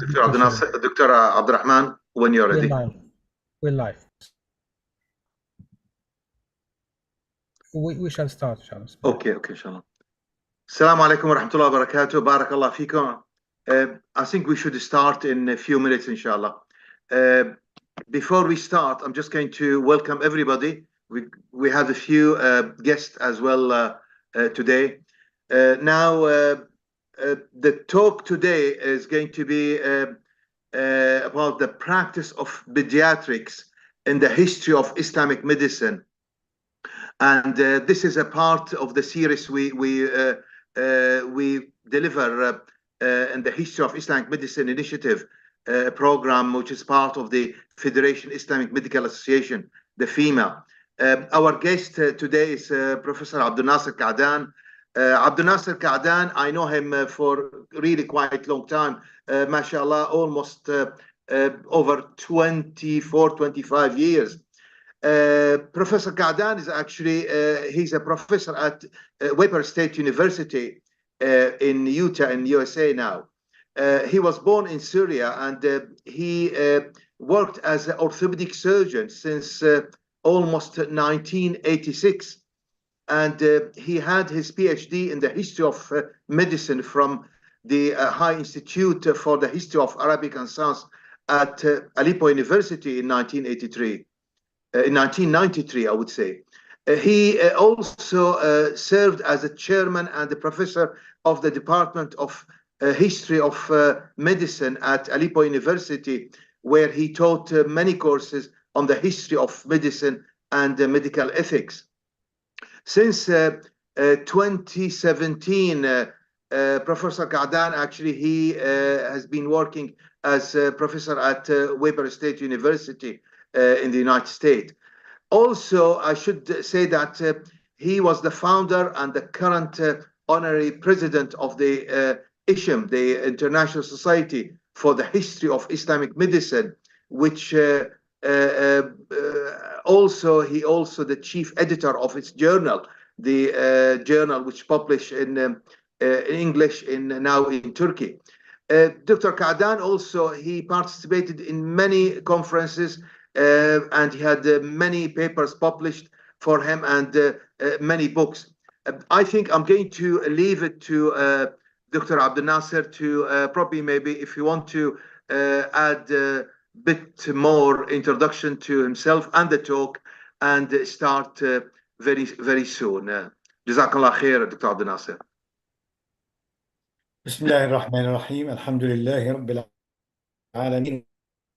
Dr. Abdulnaser, Dr. Abdurrahman, when you're ready. We're live. We shall start, inshallah. Okay, inshallah. Assalamu alaikum wa rahmatullahi wa barakatuh. Barakallah fikum. I think we should start in a few minutes, inshallah. Before we start, I'm just going to welcome everybody. We have a few guests as well today. The talk today is going to be about the practice of pediatrics in the history of Islamic medicine. And this is a part of the series we deliver in the History of Islamic Medicine Initiative program, which is part of the Federation Islamic Medical Association, the HIM-FIMA. Our guest today is Professor Abdulnaser Kaadan. Abdulnaser Kaadan, I know him for really quite a long time, mashallah, almost over 24, 25 years. Professor Kaadan is actually, he's a professor at Weber State University in Utah in USA now. He was born in Syria, and he worked as an orthopedic surgeon since almost 1986. And he had his PhD in the history of medicine from the High Institute for the History of Arabic and Science at Aleppo University in 1983. In 1993, I would say. He also served as a chairman and a professor of the Department of History of Medicine at Aleppo University, where he taught many courses on the history of medicine and medical ethics. Since 2017, Professor Kaadan, actually, he has been working as a professor at Weber State University in the United States. Also, I should say that he was the founder and the current honorary president of the HIM, the International Society for the History of Islamic Medicine, which he also the chief editor of its journal, the journal which published in English now in Turkey. Dr. Kaadan also, he participated in many conferences and he had many papers published for him and many books. I think I'm going to leave it to Dr. Abdulnaser to probably maybe if you want to add a bit more introduction to himself and the talk and start very soon. Jazakallah khair, Dr. Abdulnaser. بسم الله الرحمن الرحيم الحمد لله رب العالمين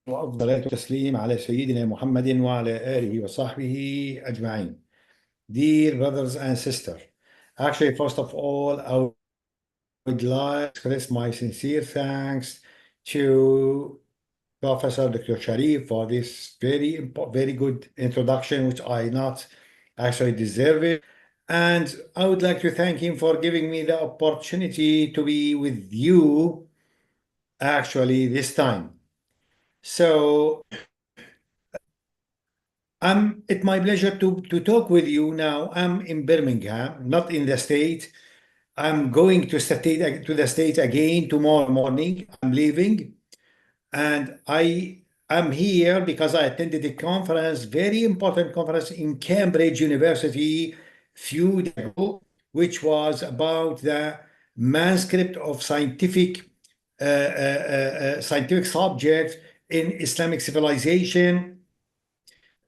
وأفضل التسليم على سيدنا محمد وعلى آله وصحبه أجمعين. Dear brothers and sisters, actually, first of all, I would like to express my sincere thanks to Professor Dr. Sharif for this very good introduction, which I not actually deserve it. And I would like to thank him for giving me the opportunity to be with you actually this time. So it's my pleasure to talk with you now. I'm in Birmingham, not in the state. I'm going to the state again tomorrow morning. I'm leaving, and I am here because I attended a conference, very important conference in Cambridge University few days ago, which was about the manuscript of scientific subjects in Islamic civilization.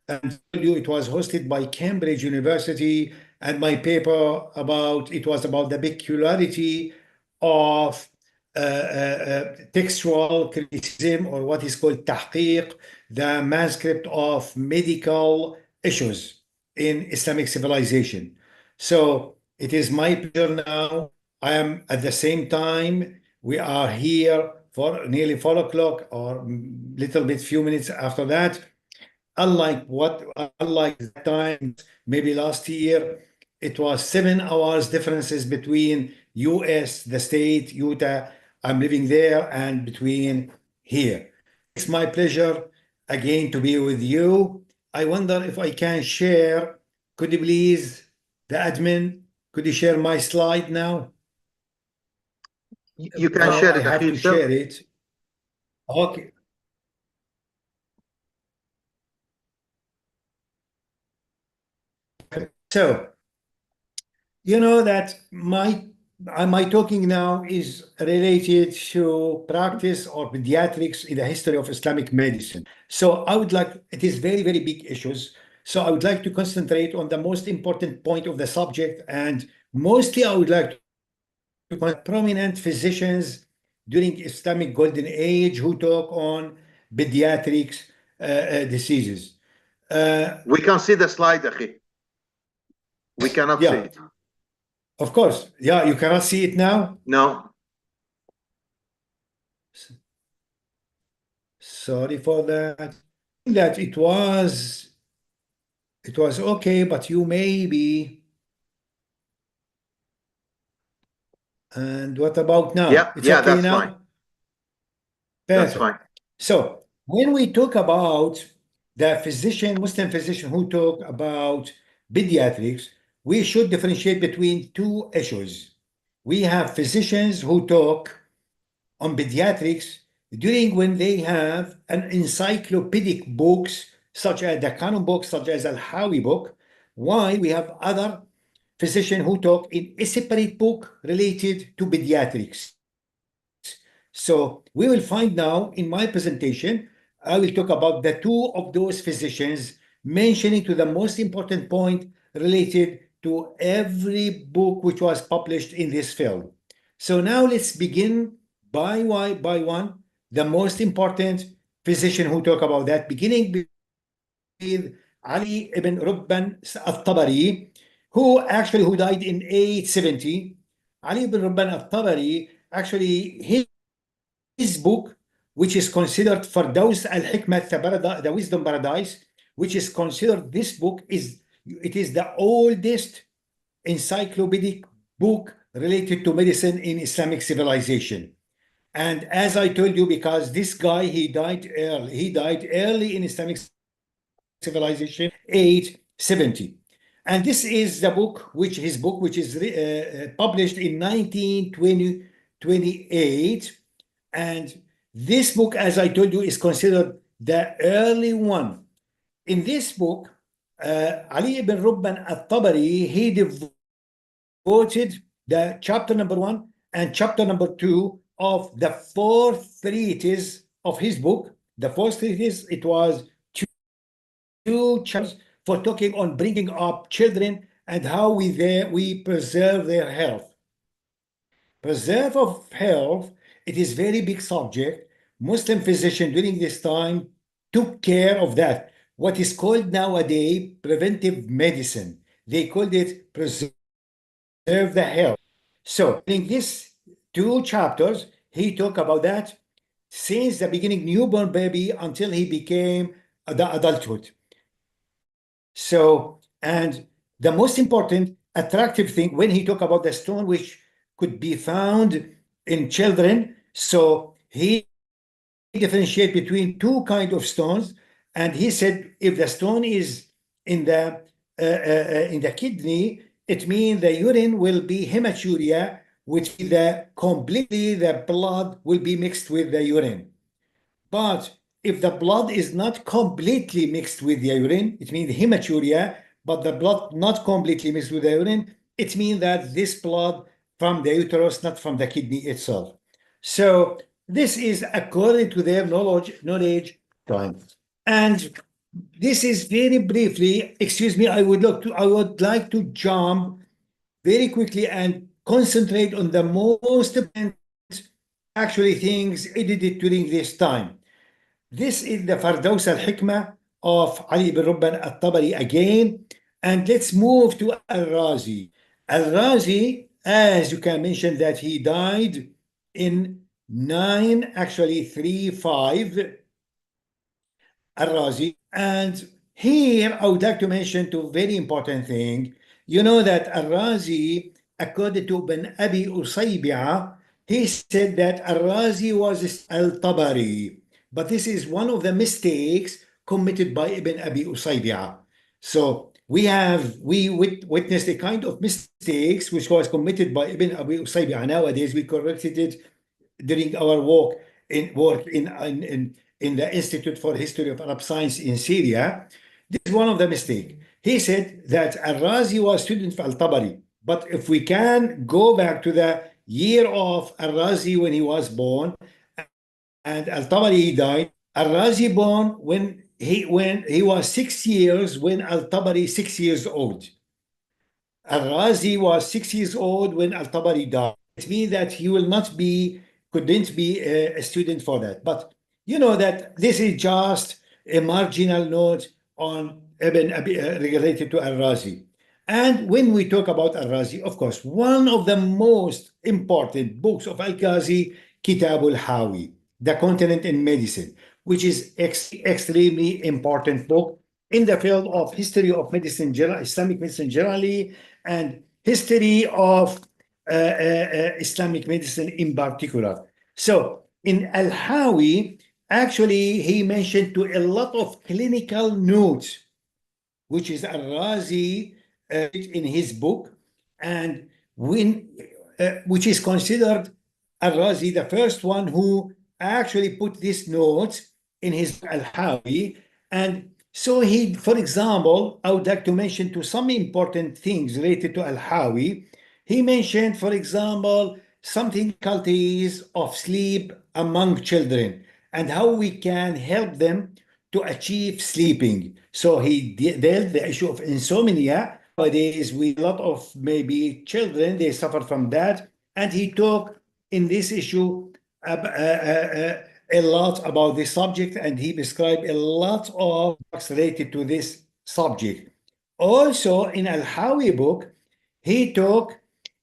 And it was hosted by Cambridge University, and my paper was about the peculiarity of textual criticism, or what is called tahqiq, the manuscript of medical issues in Islamic civilization. So it is my pleasure now. I am at the same time, we are here for nearly 4 o'clock or little bit few minutes after that. Unlike the time, maybe last year, it was 7 hours differences between US, the state, Utah, I'm living there, and between here. It's my pleasure again to be with you. I wonder if I can share, could you please, the admin, could you share my slide now? You can share it. I have to share it. Okay. So, you know that my talking now is related to practice or pediatrics in the history of Islamic medicine. So I would like, it is very, very big issues. So I would like to concentrate on the most important point of the subject, and mostly I would like to prominent physicians during Islamic Golden Age who talk on pediatrics diseases. We can see the slide, Akhi. We cannot see Yeah, it. of course. Yeah, you cannot see it now. No. Sorry for that. That it was okay, but you maybe. And what about now? Yeah, It's yeah, okay that's now? fine. That's fine. Perfect. So when we talk about the physician, Muslim physician who talk about pediatrics, we should differentiate between two issues. We have physicians who talk on pediatrics during when they have an encyclopedic books such as the Canon book, such as Al-Hawi book. Why we have other physicians who talk in a separate book related to pediatrics. So we will find now in my presentation, I will talk about the two of those physicians mentioning to the most important point related to every book which was published in this field. So now let's begin by one, the most important physician who talk about that, beginning with Ali ibn Rubban al-Tabari, who died in 870. Ali ibn Rubban al-Tabari, actually, his book, which is considered Firdaus al-Hikmah, the Wisdom Paradise, which is considered, this book is the oldest encyclopedic book related to medicine in Islamic civilization. And as I told you, because this guy, he died early in Islamic civilization, 870. And this is the book, which is published in 1928. And this book, as I told you, is considered the early one. In this book, Ali ibn Rubban al-Tabari, he devoted the chapter number 1 and chapter number 2 of the fourth treatise of his book. The fourth treatise, it was two chapters for talking on bringing up children and how we preserve their health. Preserve of health, it is very big subject. Muslim physician during this time took care of that. What is called nowadays preventive medicine. They called it preserve the health. So in these two chapters, he talked about that since the beginning, newborn baby until he became the adulthood. So, and the most important attractive thing when he talked about the stone which could be found in children, so he differentiate between two kind of stones, and he said if the stone is in the kidney, it means the urine will be hematuria, which the blood will be mixed with the urine. But if the blood is not completely mixed with the urine, it means hematuria, but the blood not completely mixed with the urine, it means that this blood from the uterus, not from the kidney itself. So this is according to their knowledge time. And this is very briefly, excuse me, I would like to jump very quickly and concentrate on the most important actually things edited during this time. This is the Firdaus al-Hikmah of Ali ibn Rubban al-Tabari again. And let's move to Al-Razi. Al-Razi, as you can mention, that he died in 935, Al-Razi. And here I would like to mention two very important things. You know that Al-Razi, according to Ibn Abi Usaybi'a, he said that Al-Razi was Al-Tabari. But this is one of the mistakes committed by Ibn Abi Usaybi'a. So we witnessed a kind of mistakes which was committed by Ibn Abi Usaybi'a. Nowadays we corrected it during our walk worked in the Institute for History of Arab Science in Syria. This is one of the mistakes. He said that Al-Razi was student of Al-Tabari. But if we can go back to the year of Al-Razi when he was born and Al-Tabari died, Al-Razi born when he was 6 years, when Al-Tabari 6 years old. Al-Razi was 6 years old when Al-Tabari died. It means that he couldn't be a student for that. But you know that this is just a marginal note on Ibn related to Al-Razi. And when we talk about Al-Razi, of course, one of the most important books of Al-Ghazi, Kitab al-Hawi, The Continent in Medicine, which is extremely important book in the field of history of medicine, Islamic medicine generally, and history of Islamic medicine in particular. So in Al-Hawi, actually, he mentioned to a lot of clinical notes, which is Al-Razi in his book, and which is considered Al-Razi the first one who actually put these notes in his Al-Hawi. And so he, for example, I would like to mention to some important things related to Al-Hawi. He mentioned, for example, some difficulties of sleep among children and how we can help them to achieve sleeping. So he dealt the issue of insomnia. Nowadays, with a lot of maybe children, they suffer from that. And he talked in this issue a lot about this subject, and he described a lot of books related to this subject. Also, in Al-Hawi book, he talked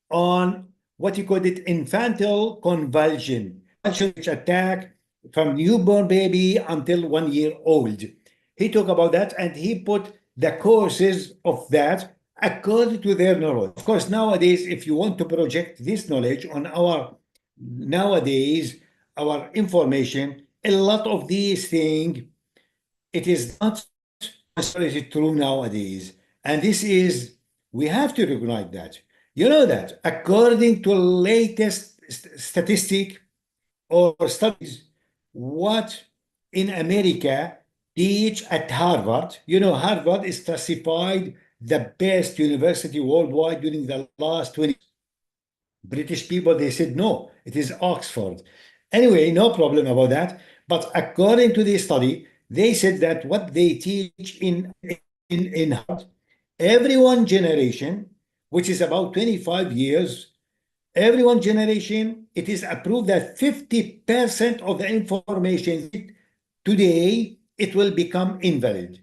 on what he called it infantile convulsion, which attack from newborn baby until 1 year old. He talked about that, and he put the causes of that according to their knowledge. Of course, nowadays, if you want to project this knowledge on our information, a lot of these things, it is not necessarily true nowadays. And this is, we have to recognize that. You know that according to latest statistic or studies, what in America teach at Harvard, you know, Harvard is classified the best university worldwide during the last 20 years. British people, they said, no, it is Oxford. Anyway, no problem about that. But according to this study, they said that what they teach in Harvard, every one generation, which is about 25 years, every one generation, it is approved that 50% of the information today, it will become invalid.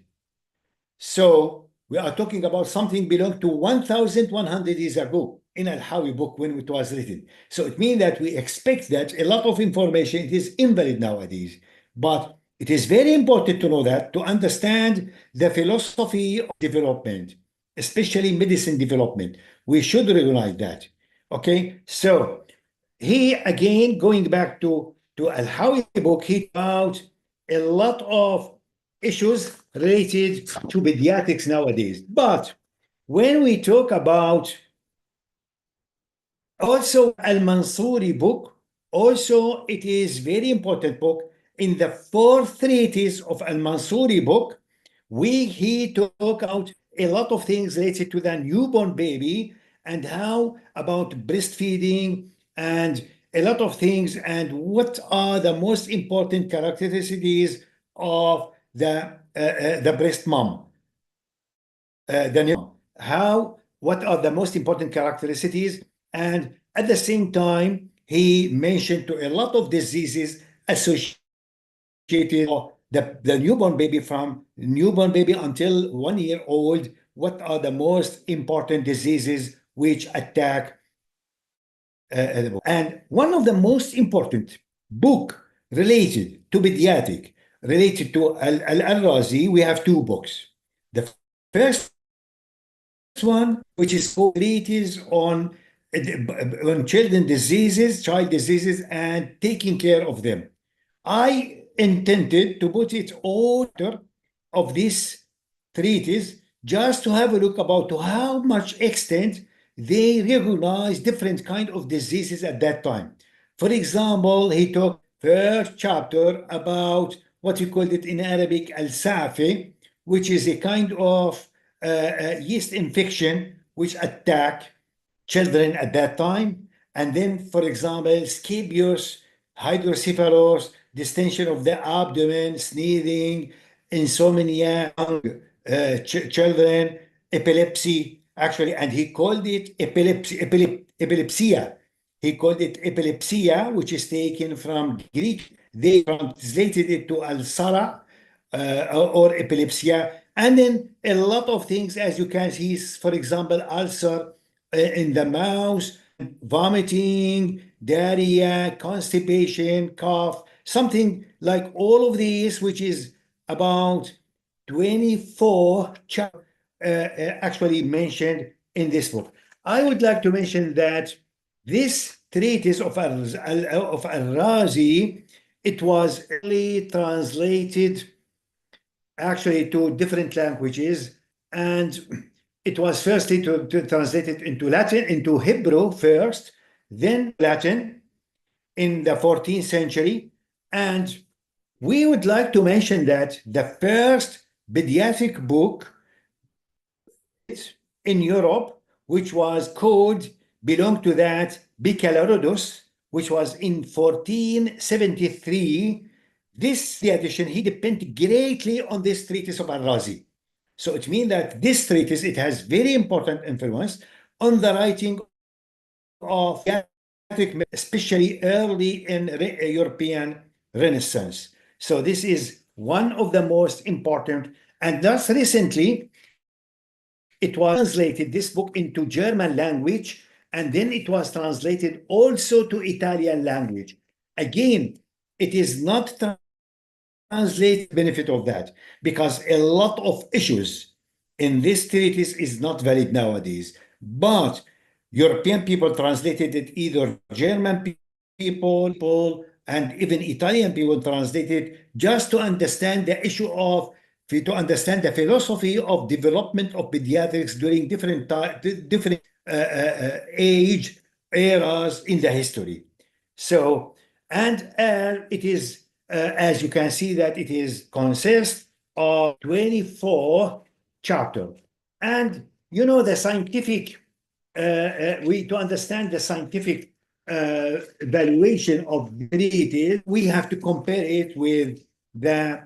So we are talking about something belonging to 1,100 years ago in Al-Hawi book when it was written. So it means that we expect that a lot of information it is invalid nowadays. But it is very important to know that, to understand the philosophy of development, especially medicine development. We should recognize that. Okay, so he, again, going back to Al-Hawi book, he about a lot of issues related to pediatrics nowadays. But when we talk about also Al-Mansuri book, also it is very important book. In the 4 treatise of Al-Mansuri book, he talk about a lot of things related to the newborn baby and how about breastfeeding and a lot of things, and what are the most important characteristics of the breast mom, the new mom. What are the most important characteristics? And at the same time, he mentioned to a lot of diseases associated with the newborn baby, from newborn baby until 1 year old. What are the most important diseases which attack and one of the most important book related to pediatric, related to Al-Razi, we have 2 books. The first one, which is called Treatise on children diseases, child diseases, and taking care of them. I intended to put it all of this treatise just to have a look about to how much extent they recognize different kind of diseases at that time. For example, he talked first chapter about what we called it in Arabic al-Safi, which is a kind of yeast infection which attack children at that time. And then, for example, scabious, hydrocephalus, distension of the abdomen, sneezing, insomnia, children, epilepsy, actually, and he called it epilepsia. He called it epilepsia, which is taken from Greek. They translated it to al-sara or epilepsia. And then a lot of things, as you can see, for example, ulcer in the mouth, vomiting, diarrhea, constipation, cough, something like all of these, which is about 24 actually mentioned in this book. I would like to mention that this treatise of Al-Razi, it was early translated actually to different languages, and it was firstly translated into Latin, into Hebrew first, then Latin in the 14th century. And we would like to mention that the first pediatric book in Europe, which was called, belonged to that, Bicalarodus, which was in 1473. This edition, he depended greatly on this treatise of Al-Razi. So it means that this treatise, it has very important influence on the writing of pediatric, especially early in European Renaissance. So this is one of the most important, and thus recently, it was translated, this book, into German language, and then it was translated also to Italian language. Again, it is not translated benefit of that, because a lot of issues in this treatise is not valid nowadays. But European people translated it, either German people and even Italian people translated, just to understand the issue of, to understand the philosophy of development of pediatrics during different age eras in the history. So, and it is, as you can see, that it is consists of 24 chapters. And you know, the scientific, to understand the scientific evaluation of it, we have to compare it with the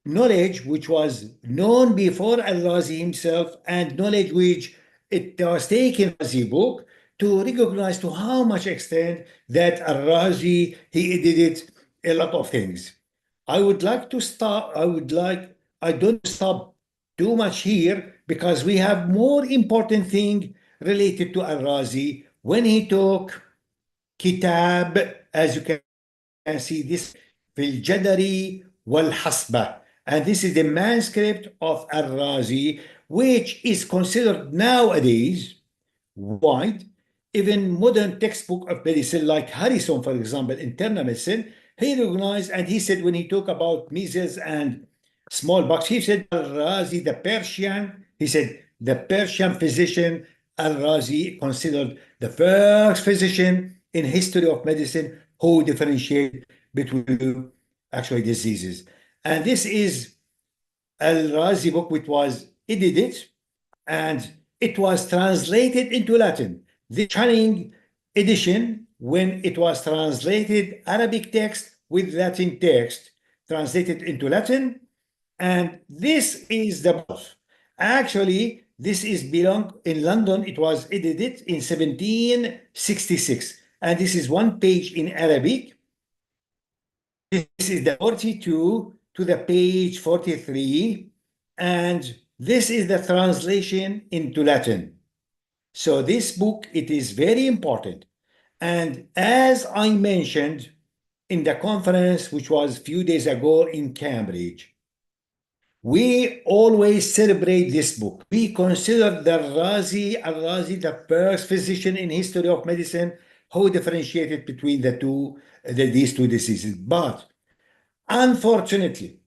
knowledge which was known before Al-Razi himself, and knowledge which it was taken as a book, to recognize to how much extent that Al-Razi, he edited a lot of things. I would like to stop, I don't stop too much here, because we have more important thing related to Al-Razi when he took Kitab, as you can see, this Fil Jadari wal Hasba. And this is the manuscript of Al-Razi, which is considered nowadays wide. Even modern textbook of medicine, like Harrison, for example, internal medicine, he recognized, and he said, when he talked about measles and smallpox, he said Al-Razi, the Persian, he said the Persian physician Al-Razi considered the first physician in history of medicine who differentiated between actually diseases. And this is Al-Razi book, which was edited, and it was translated into Latin. The Channing edition, when it was translated, Arabic text with Latin text, translated into Latin, and this is the book. Actually, this is belong in London. It was edited in 1766, and this is one page in Arabic. This is the 42 to the page 43, and this is the translation into Latin. So this book, it is very important. And as I mentioned in the conference, which was a few days ago in Cambridge, we always celebrate this book. We consider the Al-Razi the first physician in history of medicine who differentiated between these two diseases. But unfortunately,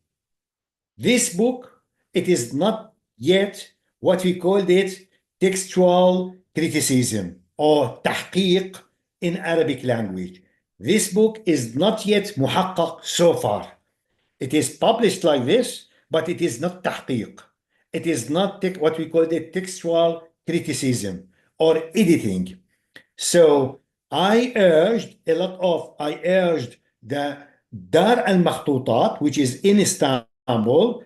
this book, it is not yet what we called it textual criticism or tahqiq in Arabic language. this book is not yet muhaqqaq so far. It is published like this, but it is not tahqiq. It is not what we call the textual criticism or editing. So I urged the Dar al-Makhtutat, which is in Istanbul,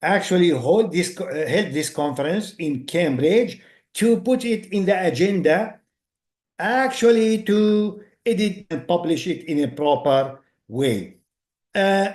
actually held this conference in Cambridge to put it in the agenda, actually to edit and publish it in a proper way.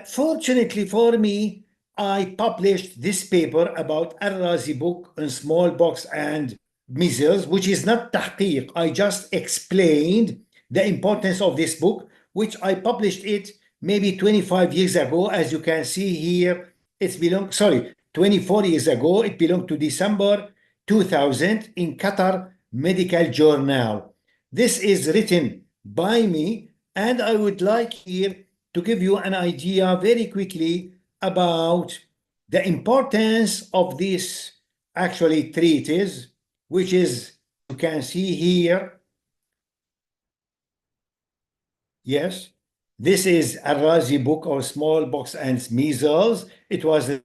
Fortunately for me, I published this paper about Al-Razi book on smallpox and measles, which is not tahqiq. I just explained the importance of this book, which I published it maybe 25 years ago. As you can see here, 24 years ago. It belonged to December 2000 in Qatar Medical Journal. This is written by me, and I would like here to give you an idea very quickly about the importance of this actually treatise, which is, you can see here. Yes, this is Al-Razi book of smallpox and measles. It was a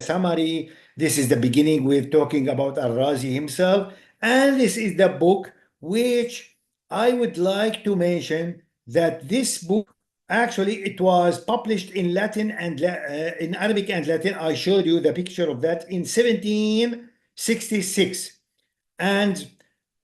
summary. This is the beginning with talking about Al-Razi himself. And this is the book which I would like to mention that this book, actually, it was published in Latin and in Arabic and Latin. I showed you the picture of that in 1766. And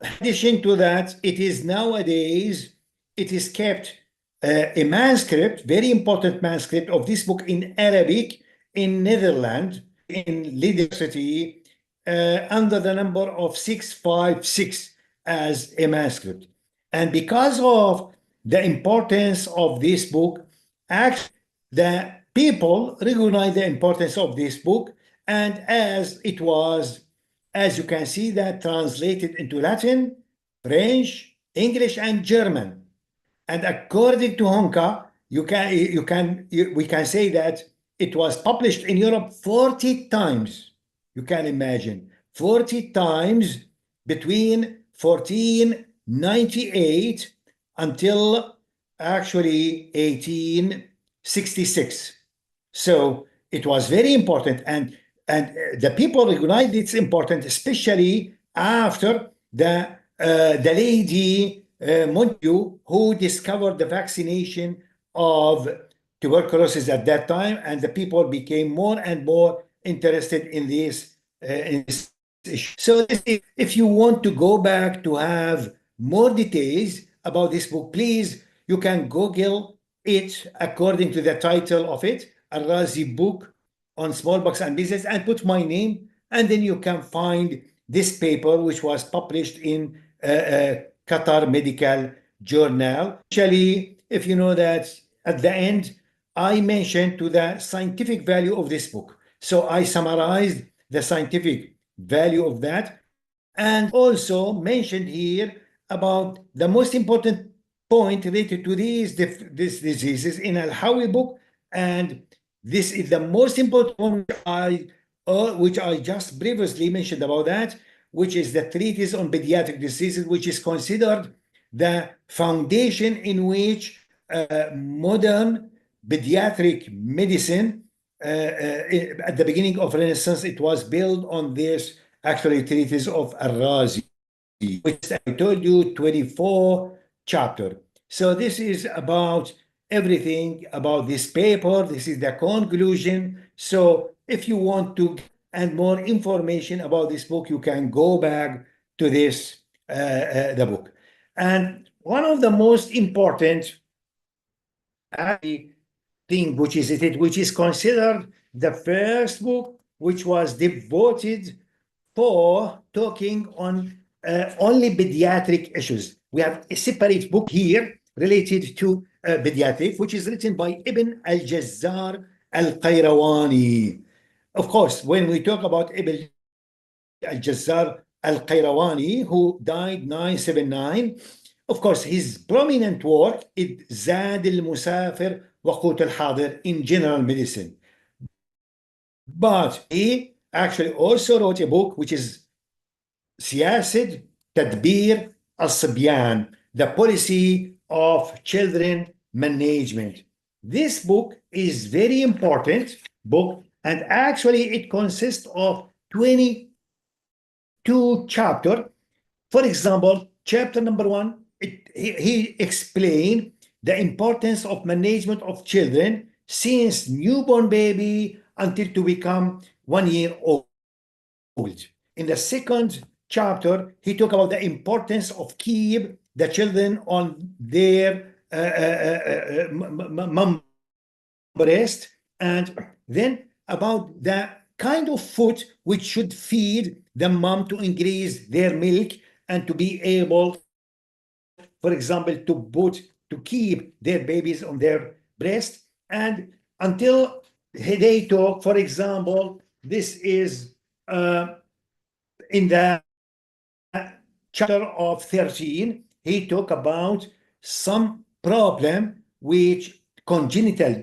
in addition to that, it is nowadays, it is kept a manuscript, very important manuscript of this book in Arabic in Netherlands, in University, under the number of 656 as a manuscript. And because of the importance of this book, actually, the people recognize the importance of this book, and as it was, as you can see, that translated into Latin, French, English, and German. And according to Honka, we can say that it was published in Europe 40 times. You can imagine 40 times between 1498 until actually 1866. So it was very important, and the people recognized its importance, especially after the lady Montagu, who discovered the vaccination of tuberculosis at that time, and the people became more and more interested in this issue. So if you want to go back to have more details about this book, please, you can Google it according to the title of it, Al-Razi book on smallpox and measles, and put my name, and then you can find this paper, which was published in Qatar Medical Journal. Actually, if you know that at the end, I mentioned to the scientific value of this book. So I summarized the scientific value of that, and also mentioned here about the most important point related to these diseases in Al-Hawi book, and this is the most important one which I just previously mentioned about that, which is the treatise on pediatric diseases, which is considered the foundation in which modern pediatric medicine, at the beginning of Renaissance, it was built on this actually treatise of Al-Razi, which I told you 24 chapter. So this is about everything about this paper. This is the conclusion. So if you want to and more information about this book, you can go back to this the book. And one of the most important thing, which is considered the first book which was devoted for talking on only pediatric issues. We have a separate book here related to pediatric, which is written by Ibn al-Jazzar al-Qayrawani. Of course, when we talk about Ibn al-Jazzar al-Qayrawani, who died 979, of course, his prominent work is Zad al-Musafir wa Qut al-Hadir in general medicine. But he actually also wrote a book which is Siyasat Tadbir al-Sibyan, the policy of children management. This book is very important book, and actually it consists of 22 chapters. For example, chapter number 1, he explained the importance of management of children since newborn baby until to become 1 year old. In the second chapter, he talked about the importance of keep the children on their mom breast, and then about the kind of food which should feed the mom to increase their milk and to be able, for example, to keep their babies on their breast. And until they talk, for example, this is in the chapter of 13, he talked about some problem which congenital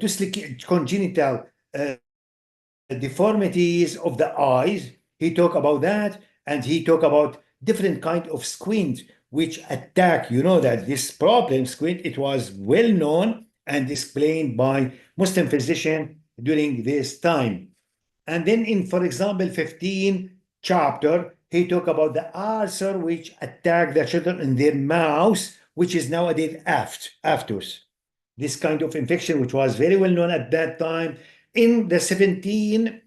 deformities of the eyes. He talked about that, and he talked about different kind of squint which attack. You know that this problem, squint, it was well known and explained by Muslim physician during this time. And then in, for example, 15 chapter, he talked about the ulcer which attack the children in their mouths, which is nowadays aphthous. This kind of infection, which was very well known at that time. In the 17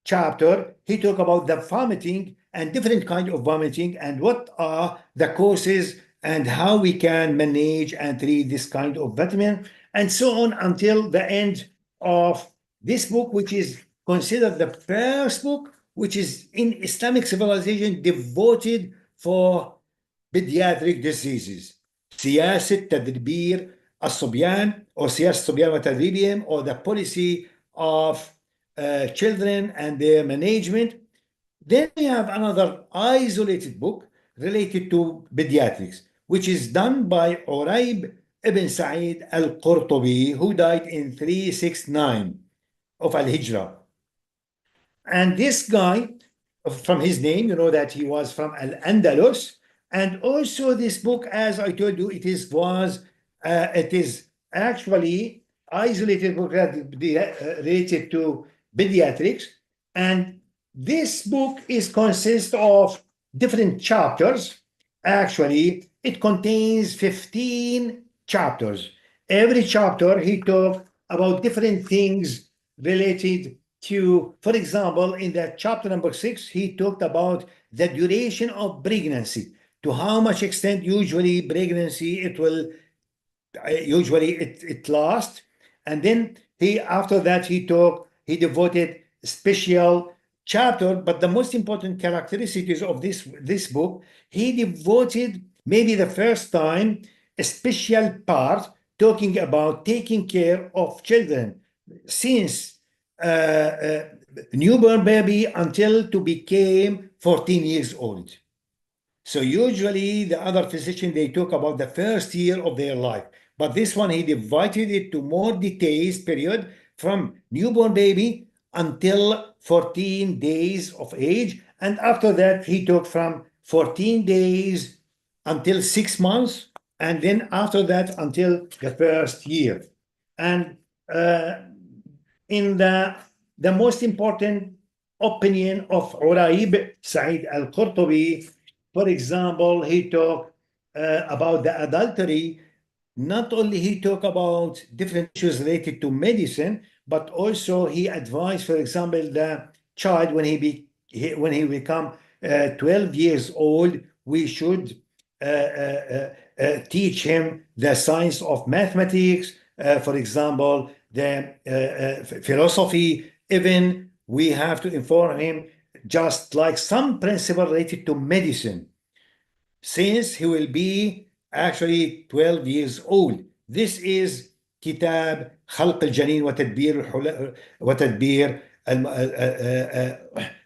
chapter, he talked about the vomiting and different kind of vomiting and what are the causes and how we can manage and treat this kind of vitamin, and so on until the end of this book, which is considered the first book which is in Islamic civilization devoted for pediatric diseases. سياسة تدبير الصبيان or سياسة الصبيان وتدريبهم, or the policy of children and their management. Then we have another isolated book related to pediatrics, which is done by Uraib ibn Sa'id al-Qurtubi, who died in 369 of Al-Hijrah. And this guy, from his name, you know that he was from Al-Andalus. And also this book, as I told you, it is actually isolated book related to pediatrics. And this book consists of different chapters. Actually, it contains 15 chapters. Every chapter, he talked about different things related to, for example, in the chapter number 6, he talked about the duration of pregnancy, to how much extent usually pregnancy it will it lasts. And then after that he devoted special chapter, but the most important characteristics of this book, he devoted maybe the first time a special part talking about taking care of children since newborn baby until to became 14 years old. So usually the other physician, they talk about the first year of their life, but this one, he divided it to more details period from newborn baby until 14 days of age. And after that, he took from 14 days until 6 months. And then after that, until the first year. And in the most important opinion of Uraib Sa'id al-Qurtubi, for example, he talked about the adultery. Not only he talked about different issues related to medicine, but also he advised, for example, the child when he become 12 years old, we should teach him the science of mathematics, for example, the philosophy. Even we have to inform him just like some principle related to medicine, since he will be actually 12 years old. This is كتاب خلق الجنين وتدبير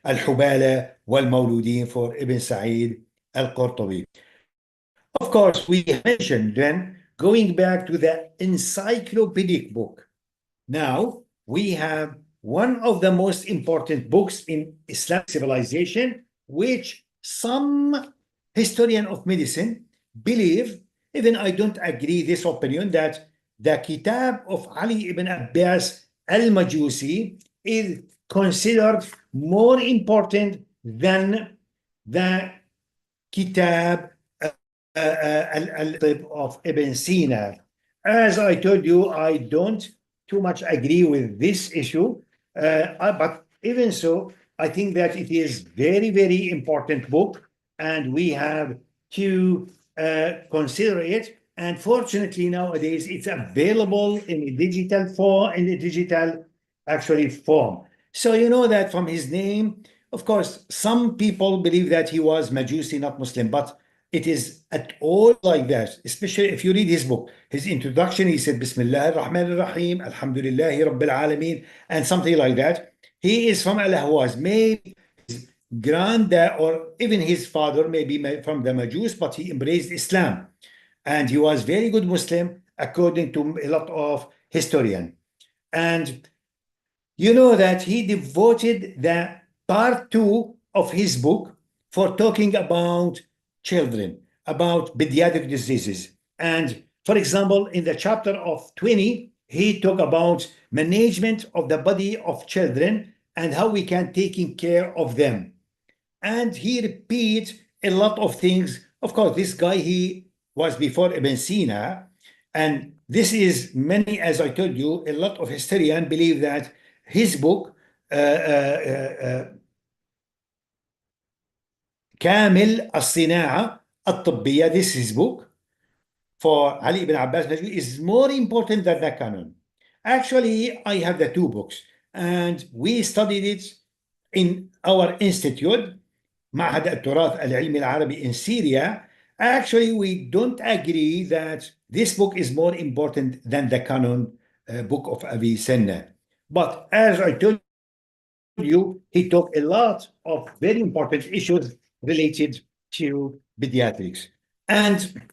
الحبالة والمولودين for Ibn Sa'id al-Qurtubi. Of course, we mentioned then, going back to the encyclopedic book. Now, we have one of the most important books in Islamic civilization, which some historian of medicine believe even I don't agree this opinion that the Kitab of Ali ibn Abbas al-Majusi is considered more important than the Kitab al-Tib of Ibn Sina. As I told you, I don't too much agree with this issue, but even so, I think that it is very, very important book, and we have to consider it. And fortunately, nowadays it's available in a digital form, actually form. So you know that from his name, of course, some people believe that he was Majusi, not Muslim, but it is at all like that, especially if you read his book. His introduction, he said, Bismillah ar-Rahman ar-Rahim, Alhamdulillahi Rabbil Alameen, and something like that. He is from Al-Ahwaz. Maybe his granddad or even his father may be from the Majus, but he embraced Islam. And he was very good Muslim, according to a lot of historians. And you know that he devoted the part 2 of his book for talking about children, about pediatric diseases. And for example, in the chapter of 20, he talked about management of the body of children and how we can taking care of them. And he repeats a lot of things. Of course, this guy, he was before Ibn Sina. And this is many, as I told you, a lot of historians believe that his book, كامل الصناعة الطبية, this is his book for Ali ibn Abbas is more important than the canon. Actually, I have the 2 books, and we studied it in our institute, معهد التراث العلمي العربي in Syria. Actually, we don't agree that this book is more important than the canon book of Avicenna. But as I told you, he took a lot of very important issues related to pediatrics. And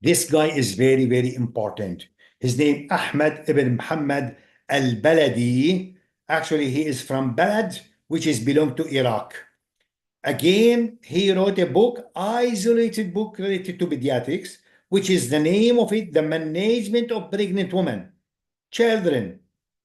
this guy is very, very important. His name, Ahmad ibn Muhammad al-Baladi. Actually, he is from Balad, which is belong to Iraq. Again, he wrote a book, isolated book related to pediatrics, which is the name of it, The Management of Pregnant Women, Children,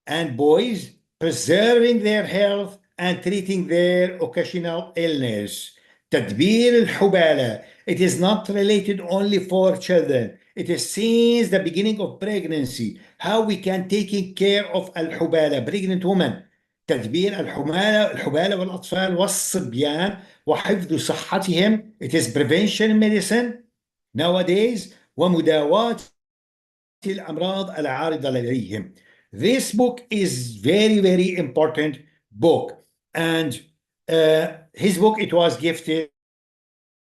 and Boys, Preserving Their Health and Treating Their Occasional Illness. تدبير الحبالة. It is not related only for children. It is since the beginning of pregnancy, how we can take care of الحبالة, pregnant women. تدبير الحبالة والأطفال والصبيان وحفظ صحتهم. It is prevention medicine nowadays ومداواة الأمراض العارضة لديهم. This book is very, very important book. And his book, it was gifted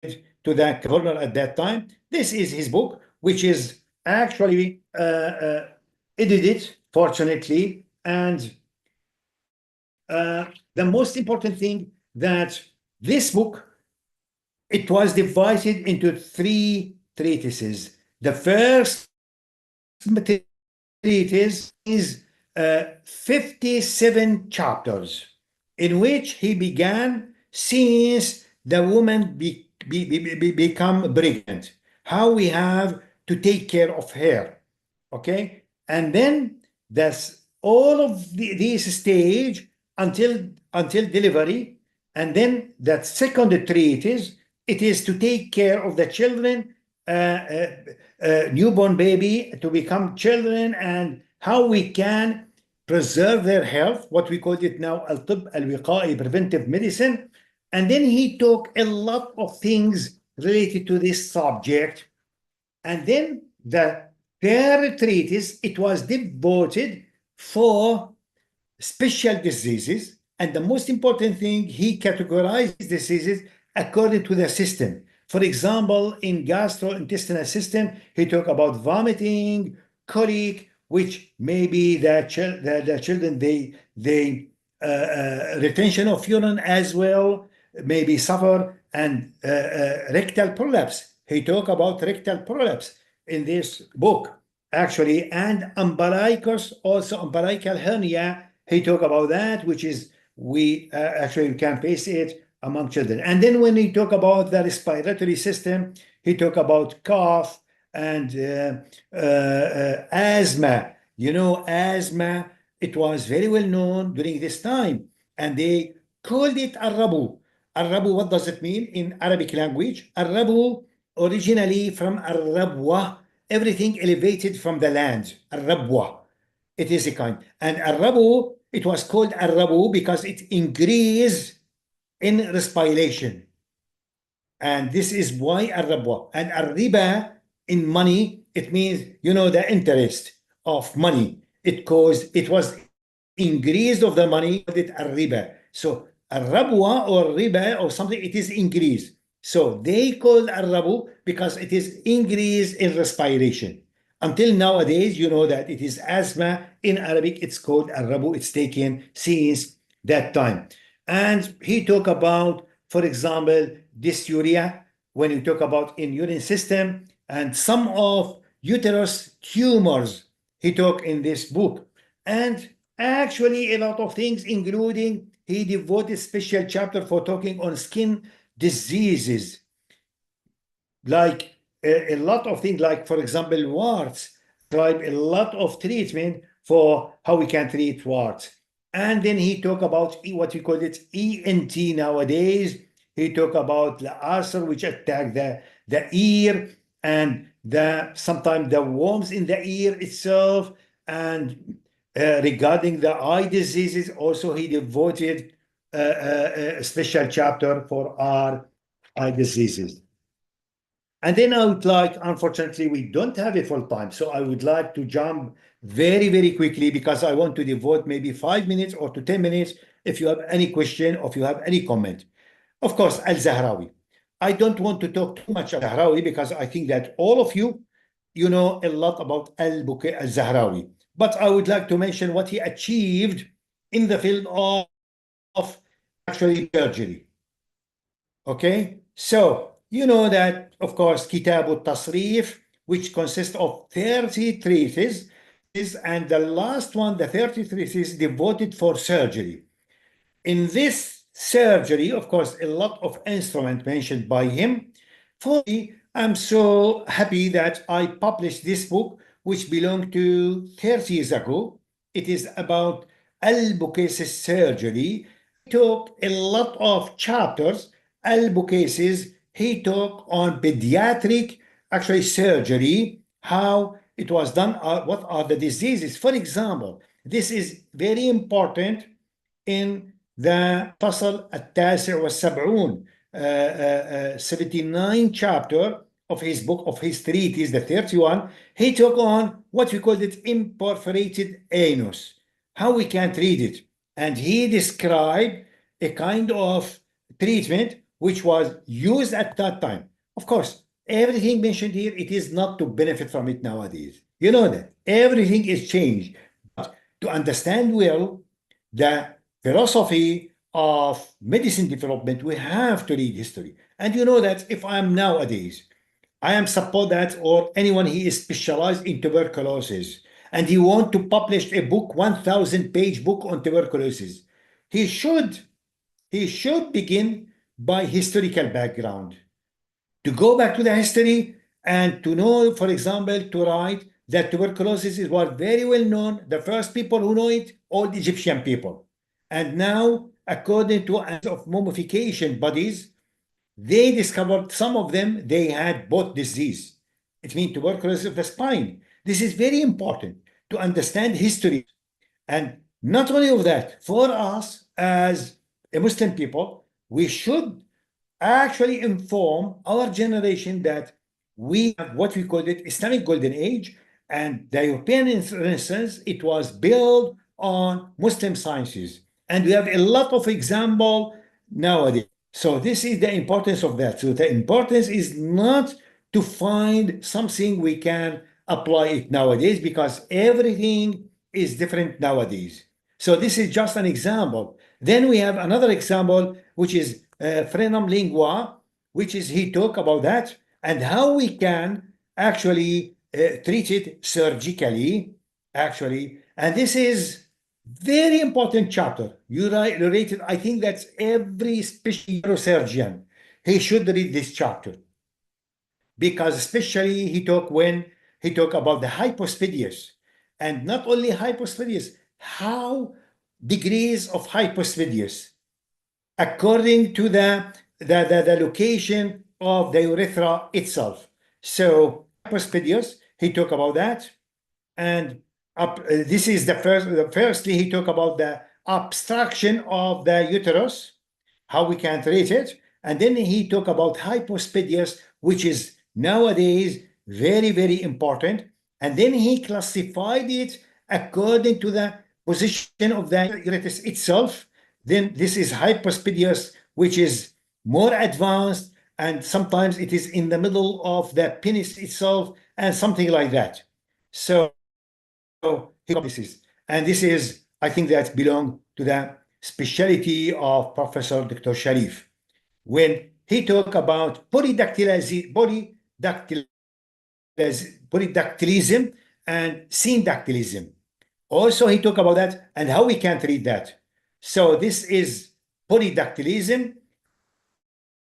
to the governor at that time. This is his book, which is actually edited, fortunately. And the most important thing that this book, it was divided into 3 treatises. The first treatise is 57 chapters, in which he began since the woman become pregnant, how we have to take care of her, okay? And then that's all of these stage until delivery. And then that second treatise, it is to take care of the children, newborn baby to become children, and how we can preserve their health, what we call it now al-tib al-wiqai, preventive medicine. And then he took a lot of things related to this subject. And then the third treatise, it was devoted for special diseases. And the most important thing, he categorized diseases according to the system. For example, in gastrointestinal system, he talked about vomiting, colic, which maybe the children, they retention of urine as well, maybe suffer, and rectal prolapse. He talked about rectal prolapse in this book, actually, and umbilicus, also umbilical hernia. He talked about that, which is, we actually can face it among children. And then when he talked about the respiratory system, he talked about cough and asthma. You know, asthma, it was very well known during this time, and they called it Arabu. Arabu, what does it mean in Arabic language? Arabu, originally from Arabwa, everything elevated from the land. Arabwa. It is a kind. And Arabu, it was called Arabu because it increased in respiration. And this is why Arabwa. And Arriba in money, it means, you know, the interest of money. It was increased of the money, it Arriba. So Arabwa or riba or something, it is increase. So they called Arabu because it is increase in respiration. Until nowadays, you know that it is asthma. In Arabic, it's called Arabu. It's taken since that time. And he talked about, for example, dysuria, when you talk about in urine system, and some of uterus tumors, he talked in this book. And actually a lot of things, including he devoted special chapter for talking on skin diseases, like a lot of things, like for example, warts, tried a lot of treatment for how we can treat warts. And then he talked about what we call it ENT nowadays. He talked about the ulcer which attack the ear, and sometimes the worms in the ear itself. And regarding the eye diseases, also he devoted a special chapter for our eye diseases. And then I would like, unfortunately, we don't have a full time, so I would like to jump very, very quickly because I want to devote maybe 5 minutes or to 10 minutes if you have any question or if you have any comment. Of course, Al-Zahrawi. I don't want to talk too much about Zahrawi because I think that all of you, you know a lot about Al-Zahrawi. But I would like to mention what he achieved in the field of actually surgery. Okay, so you know that, of course, Kitab al-Tasrif, which consists of 30 treatises, and the last one, the 30 treatises devoted for surgery. In this surgery, of course, a lot of instruments mentioned by him. For me, I'm so happy that I published this book, which belonged to 30 years ago. It is about Al-Bukasis surgery. He took a lot of chapters. Al-Bukasis, he took on pediatric, actually surgery, how it was done, what are the diseases. For example, this is very important in the فصل التاسع والسبعون 79 chapter of his book, of his treatise, the 31. He took on what we called it imperforated anus, how we can treat it. And he described a kind of treatment which was used at that time. Of course, everything mentioned here, it is not to benefit from it nowadays. You know that everything is changed. But to understand well the philosophy of medicine development, we have to read history. And you know that if I am nowadays, I am suppose that, or anyone he is specialized in tuberculosis, and he want to publish a book, 1,000-page book on tuberculosis, he should begin by historical background, to go back to the history and to know, for example, to write that tuberculosis was very well known. The first people who know it, old Egyptian people. And now, according to of mummification bodies, they discovered some of them, they had both disease. It means tuberculosis of the spine. This is very important to understand history. And not only of that, for us as a Muslim people, we should actually inform our generation that we have what we call it Islamic Golden Age, and the European Renaissance, it was built on Muslim sciences. And we have a lot of example nowadays. So this is the importance of that. So the importance is not to find something we can apply it nowadays, because everything is different nowadays. So this is just an example. Then we have another example, which is Frenum Lingua, which is he talk about that and how we can actually treat it surgically, actually. And this is very important chapter. You related, I think that's every special neurosurgeon, he should read this chapter. because especially he talked about the hypospadias, and not only hypospadias, how degrees of hypospadias according to the location of the urethra itself. So hypospadias, he talked about that, and this is the first. Firstly, he talked about the obstruction of the uterus, how we can treat it, and then he talked about hypospadias, which is nowadays very, very important. And then he classified it according to the position of the uterus itself. Then this is hypospadias, which is more advanced, and sometimes it is in the middle of the penis itself, and something like that. So this is, I think, that belong to the specialty of Professor Dr. Sharif. When he talk about polydactylism and syndactylism, also he talk about that and how we can treat that. So this is polydactylism,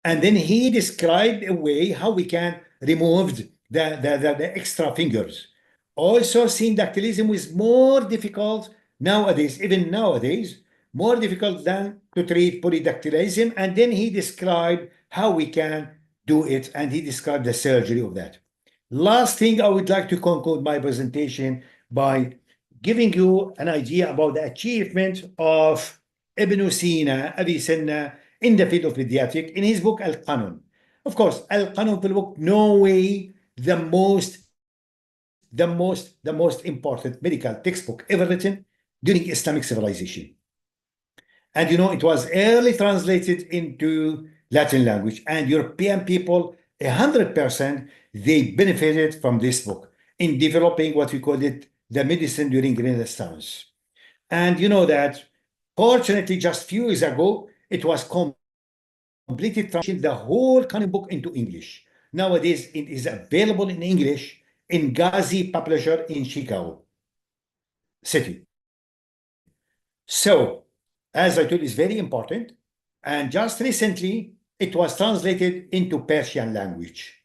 and then he described a way how we can remove the extra fingers. Also, syndactylism is more difficult nowadays, even nowadays, more difficult than to treat polydactylism. And then he described how we can do it, and he described the surgery of that. Last thing, I would like to conclude my presentation by giving you an idea about the achievement of Ibn Sina, Avicenna, in the field of pediatrics in his book Al-Qanun. Of course, Al-Qanun book, no way the most important medical textbook ever written during Islamic civilization. And it was early translated into Latin language, and European people, 100%, they benefited from this book in developing what we call it the medicine during Renaissance. And that, fortunately, just few years ago, it was completed, the whole Qanun book into English. Nowadays, it is available in English in Ghazi Publisher in Chicago City. So, as I told you, it's very important. And just recently, it was translated into Persian language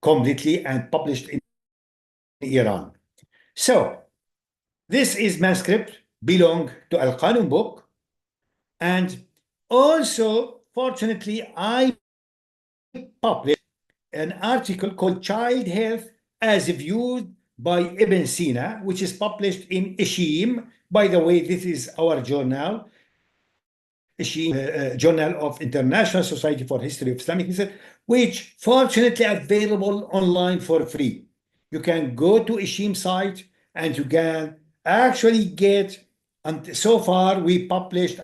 completely and published in Iran. So, this is manuscript belong to Al-Qanun book. And also, fortunately, I published an article called Child Health as Viewed by Ibn Sina, which is published in HIM. By the way, this is our journal, Journal of International Society for History of Islamic Medicine, which fortunately available online for free. You can go to HIM site and you can actually get, and so far we published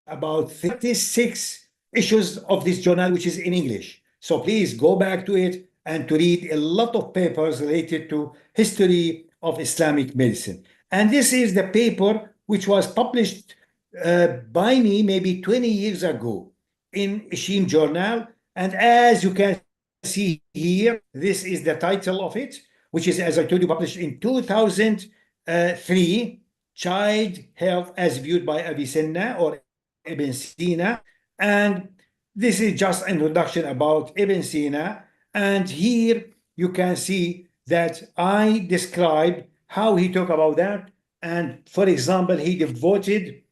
about 36 issues of this journal, which is in English. So please go back to it and to read a lot of papers related to history of Islamic medicine. And this is the paper which was published by me maybe 20 years ago in HIM journal. And as you can see here, this is the title of it, which is, as I told you, published in 2003, Child Health as Viewed by Avicenna or Ibn Sina. And this is just an introduction about Ibn Sina. And here you can see that I described how he talked about that. And for example, he devoted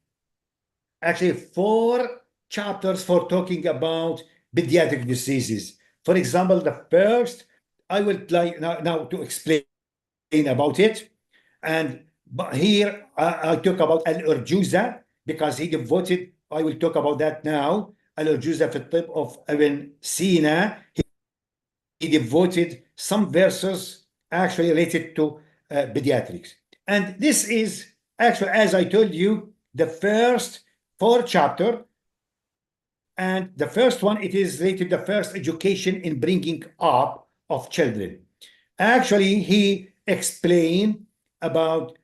actually 4 chapters for talking about pediatric diseases. For example, the first, I would like now to explain about it. And here I talk about al-urjuza, because he devoted, I will talk about that now, al-urjuza fi al-tib of Ibn Sina. He devoted some verses actually related to pediatrics. And this is actually, as I told you, the first 4 chapters. And the first one, it is related to the first education in bringing up of children. Actually, he explained about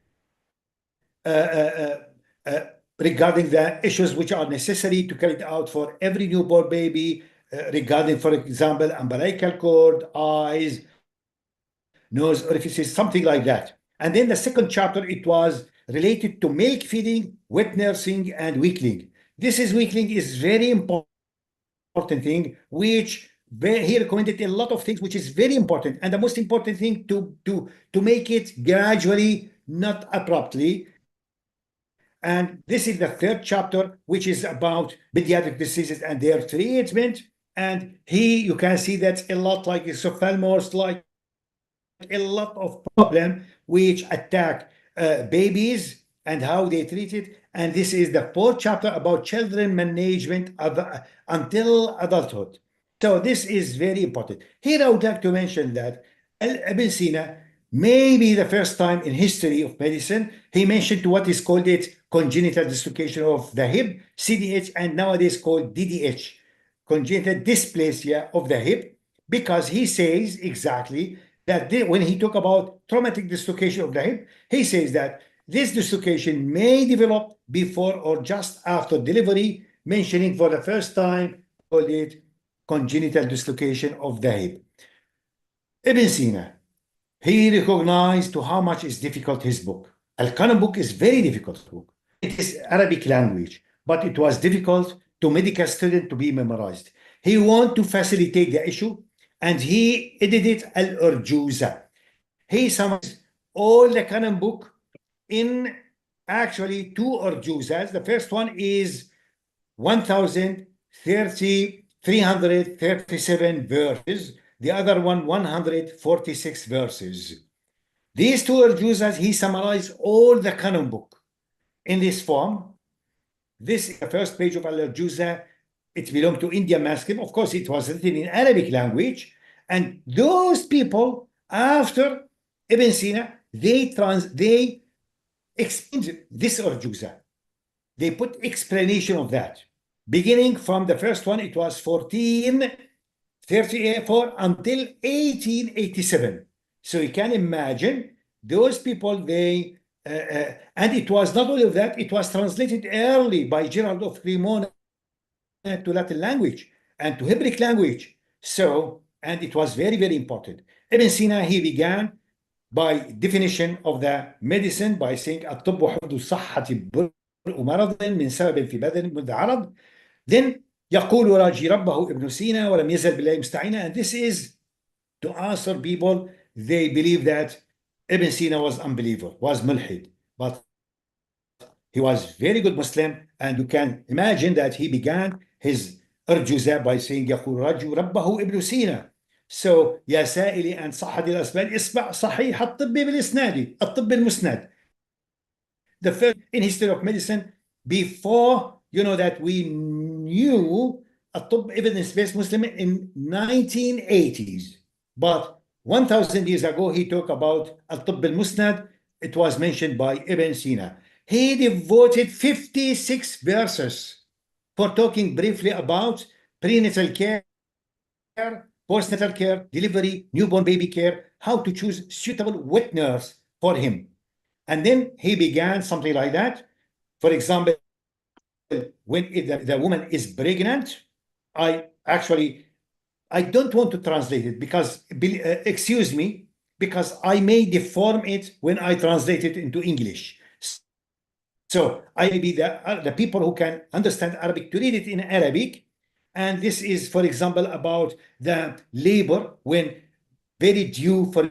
regarding the issues which are necessary to carry it out for every newborn baby, regarding, for example, umbilical cord, eyes, nose orifices, something like that. And then the second chapter, it was related to milk feeding, wet nursing, and weakling. This is weakling is very important thing, which he recommended a lot of things, which is very important. And the most important thing to make it gradually, not abruptly. And this is the third chapter, which is about pediatric diseases and their treatment. And you can see that a lot like ophthalmos, like a lot of problem which attack babies and how they treat it. And this is the fourth chapter about children management until adulthood. So this is very important. Here I would like to mention that Ibn Sina, maybe the first time in history of medicine, he mentioned what is called it congenital dislocation of the hip, CDH, and nowadays called DDH, congenital dysplasia of the hip, because he says exactly that when he talk about traumatic dislocation of the hip, he says that this dislocation may develop before or just after delivery, mentioning for the first time, called it congenital dislocation of the hip. Ibn Sina, he recognized to how much is difficult his book. Al-Qalam book is very difficult book. It is Arabic language, but it was difficult to medical student to be memorized. He want to facilitate the issue, and he edited Al-Urjuza. He summarized all the Qalam book in actually 2 Urjuzas. The first one is 1,337 verses. The other one, 146 verses. These 2 Urjuzas, he summarized all the Qalam book in this form. This is the first page of Al-Urjuza. It belonged to Indian manuscript. Of course, it was written in Arabic language. And those people, after Ibn Sina, they explained this Urjuza. They put explanation of that. Beginning from the first one, it was 1434 until 1887. So you can imagine those people, and it was not only of that, it was translated early by Gerald of Cremona to Latin language and to Hebrew language. So, and it was very, very important. Ibn Sina, he began by definition of the medicine by saying الطب حفظ صحة برء مرض من سبب في بدن منذ عرض. Then يقول راجي ربه ابن سينا ولم يزل بالله مستعينا. And this is to answer people, they believe that Ibn Sina was unbeliever, was mulhid, but he was very good Muslim, and you can imagine that he began his Urjuza by saying يقول راجي ربه ابن سينا. So يا سائلي عن صحة الأسباب اسمع صحيح الطب بالإسناد الطب المسند. The first in history of medicine, before that we knew الطب evidence-based Muslim in 1980s, but 1,000 years ago he talked about الطب المسند. It was mentioned by Ibn Sina. He devoted 56 verses for talking briefly about prenatal care, postnatal care, delivery, newborn baby care, how to choose suitable wet nurse for him. And then he began something like that. For example, when the woman is pregnant, I don't want to translate it because, excuse me, because I may deform it when I translate it into English. So I may be the people who can understand Arabic to read it in Arabic. And this is, for example, about the labor when very due, for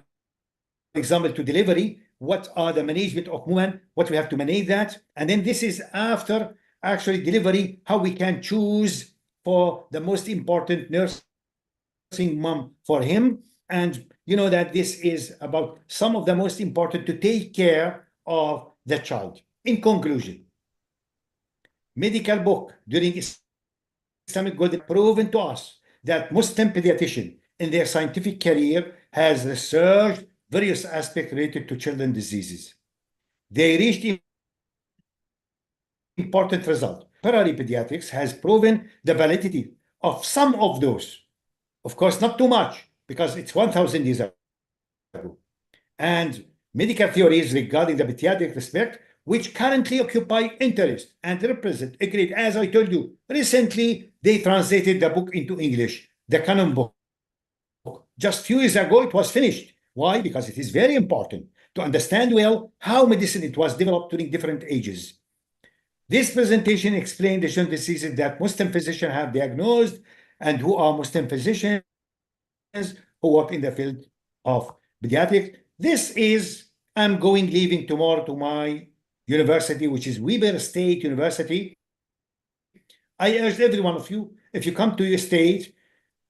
example, to delivery, what are the management of women, what we have to manage that. And then this is after actually delivery, how we can choose for the most important nursing mom for him. And that this is about some of the most important to take care of the child. In conclusion, medical book during Islamic Golden proven to us that Muslim pediatrician in their scientific career has researched various aspects related to children diseases. They reached important results. Contemporary pediatrics has proven the validity of some of those. Of course, not too much, because it's 1,000 years ago. And medical theories regarding the pediatric aspect, which currently occupy interest and represent a great, as I told you, recently they translated the book into English, the Canon book. Just a few years ago, it was finished. Why? Because it is very important to understand well how medicine it was developed during different ages. This presentation explained the children's diseases that Muslim physicians have diagnosed and who are Muslim physicians who work in the field of pediatrics. This is, I'm leaving tomorrow to my university, which is Weber State University. I urge every one of you, if you come to your state,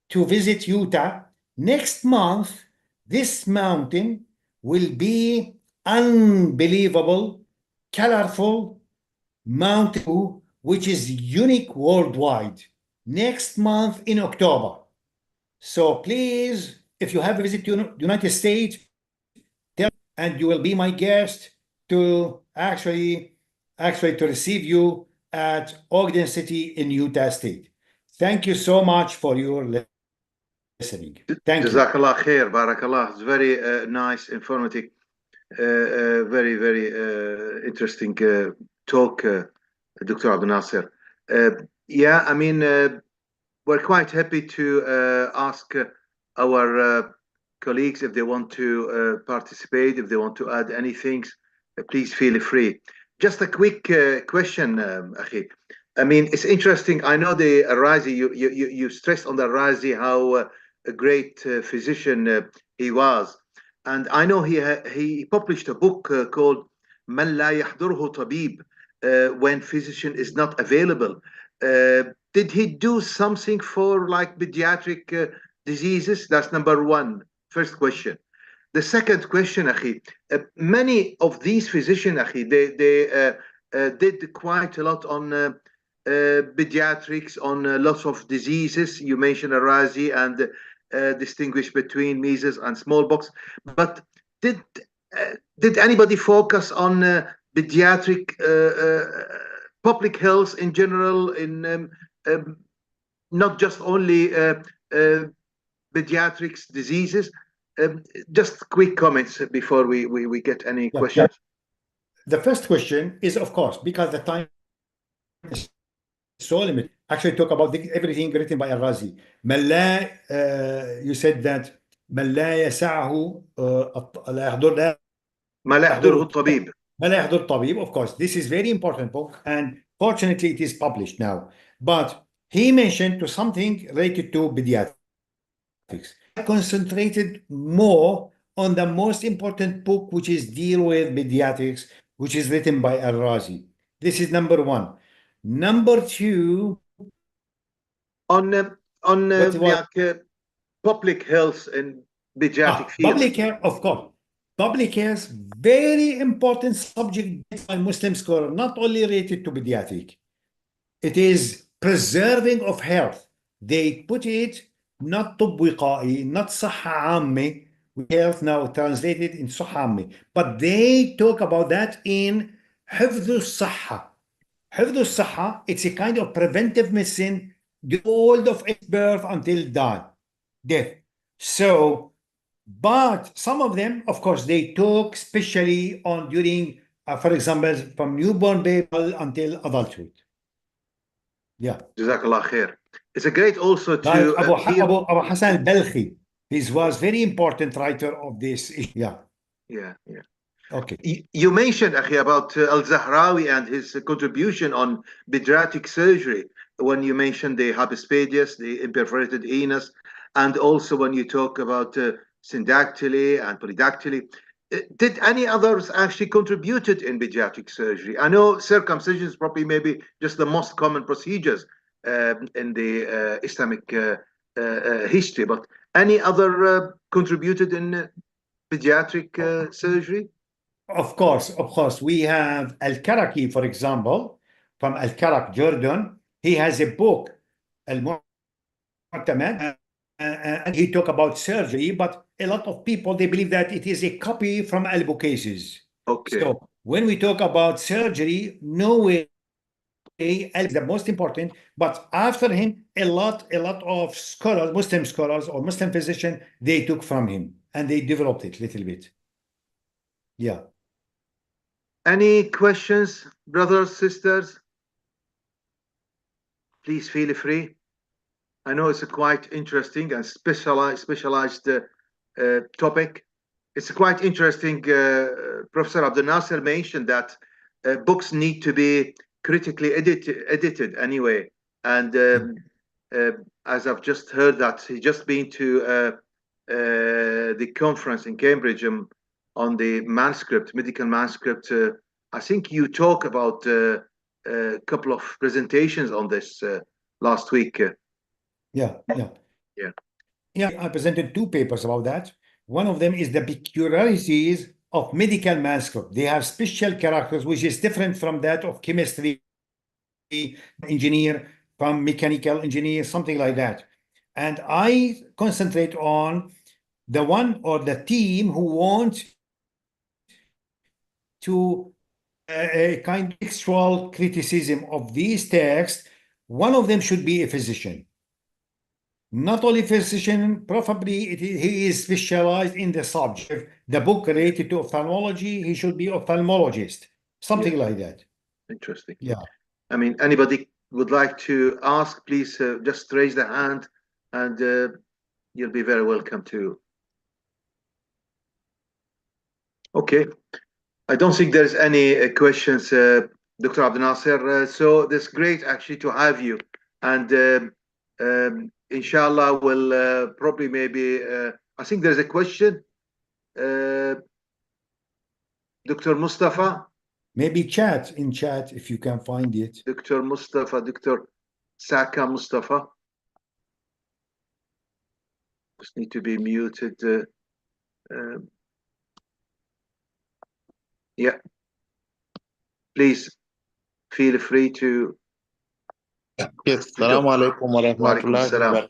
to visit Utah. Next month, this mountain will be unbelievable, colorful mountain, which is unique worldwide. Next month in October. So please, if you have a visit to United States, and you will be my guest to actually to receive you at Ogden City in Utah State. Thank you so much for your listening. Thank you. Jazakallah khair, barakallah. It's very nice, informative, very, very interesting talk, Dr. Abdulnaser. Yeah, I mean, we're quite happy to ask our colleagues if they want to participate, if they want to add anything, please feel free. Just a quick question, Akhi. I mean, it's interesting. I know the Razi, you stressed on the Razi how a great physician he was. And I know he published a book called Man La Yahdurhu Tabib, when physician is not available. Did he do something for like pediatric diseases? That's number one. First question. The second question, Akhi, many of these physicians, Akhi, they did quite a lot on pediatrics, on lots of diseases. You mentioned Arazi and distinguish between measles and smallpox. But did anybody focus on pediatric public health in general, in not just only pediatrics diseases? Just quick comments before we get any questions. The first question is, of course, because the time is so limited. Actually, talk about everything written by Al-Razi. You said that من لا يسعه لا يحضر ما لا يحضره الطبيب. ما لا يحضر الطبيب. Of course, this is very important book, and fortunately, it is published now. But he mentioned to something related to pediatrics. I concentrated more on the most important book, which is deal with pediatrics, which is written by Al-Razi. This is number one. Number two, on like, public health and pediatric field. Public care, of course. Public health, very important subject by Muslim scholar, not only related to pediatric. It is preserving of health. They put it not طب وقائي, not صحة عامة. Health now translated in صحة عامة. But they talk about that in حفظ الصحة. حفظ الصحة, it's a kind of preventive medicine, the old of birth until death. So, but some of them, of course, they talk especially on during, for example, from newborn baby until adulthood. Yeah. Jazakallah khair. It's a great also to Abu Hassan al-Balkhi. He was very important writer of this. Yeah. Okay. You mentioned, Akhi, about Al-Zahrawi and his contribution on pediatric surgery when you mentioned the habespadias, the imperforated anus, and also when you talk about syndactyly and polydactyly. Did any others actually contributed in pediatric surgery? I know circumcision is probably maybe just the most common procedures in the Islamic history, but any other contributed in pediatric surgery? Of course. We have Al-Karaki, for example, from Al-Karak, Jordan. He has a book, Al-Mu'tamad, and he talk about surgery, but a lot of people, they believe that it is a copy from Al-Bukaisi's. Okay. So when we talk about surgery, no way is the most important, but after him, a lot of scholars, Muslim scholars or Muslim physicians, they took from him and they developed it a little bit. Yeah. Any questions, brothers, sisters? Please feel free. I know it's a quite interesting and specialized topic. It's quite interesting. Professor Abdulnaser mentioned that books need to be critically edited anyway. And as I've just heard that he's just been to the conference in Cambridge on the manuscript, medical manuscript. I think you talk about a couple of presentations on this last week. Yeah. I presented 2 papers about that. One of them is the peculiarities of medical manuscript. They have special characters, which is different from that of chemistry engineer, from mechanical engineer, something like that. And I concentrate on the one or the team who want to a kind of textual criticism of these texts. One of them should be a physician. Not only physician, probably he is specialized in the subject. The book related to ophthalmology, he should be ophthalmologist, something like that. Interesting. Yeah. I mean, anybody would like to ask, please just raise the hand, and you'll be very welcome to. Okay. I don't think there's any questions, Dr. Abdulnaser. So it's great actually to have you, and inshallah we'll probably maybe I think there's a question, Dr. Mustafa. Maybe in chat if you can find it. Dr. Mustafa, Dr. Saka Mustafa. Just need to be muted. Yeah. Please feel free to. Yes, Assalamu alaikum wa rahmatullahi wa barakatuh.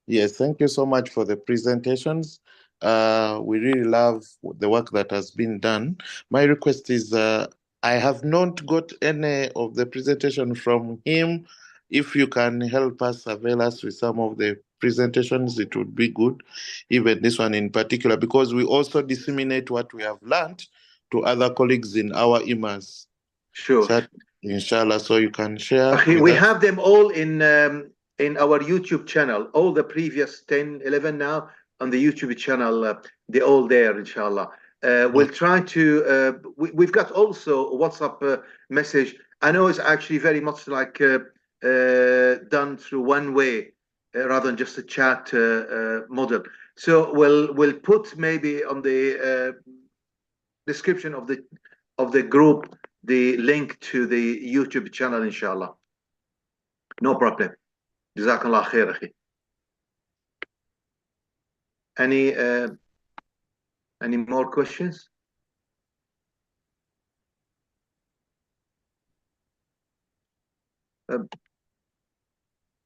Yes, thank you so much for the presentations. We really love the work that has been done. My request is I have not got any of the presentation from him. If you can help us, avail us with some of the presentations, it would be good. Even this one in particular, because we also disseminate what we have learned to other colleagues in our IMAs. Sure. So, inshallah, so you can share. We have them all in our YouTube channel, all the previous 10, 11 now on the YouTube channel, they're all there, inshallah. We'll try to, we've got also a WhatsApp message. I know it's actually very much like done through one way rather than just a chat model. So we'll put maybe on the description of the group the link to the YouTube channel, inshallah. No problem. Jazakallah khair, akhi. Any more questions?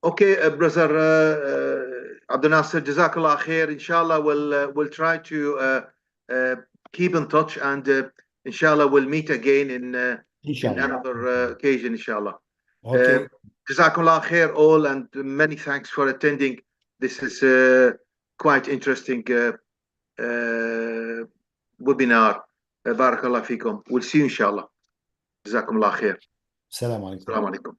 Okay, brother Abdulnaser, Jazakallah khair. Inshallah, we'll try to keep in touch, and inshallah we'll meet again in another occasion, inshallah. Okay. Jazakallah khair all, and many thanks for attending. This is quite interesting webinar. Barakallah fikum. We'll see you inshallah. Jazakumullah khair. Assalamu alaikum. Assalamu alaikum.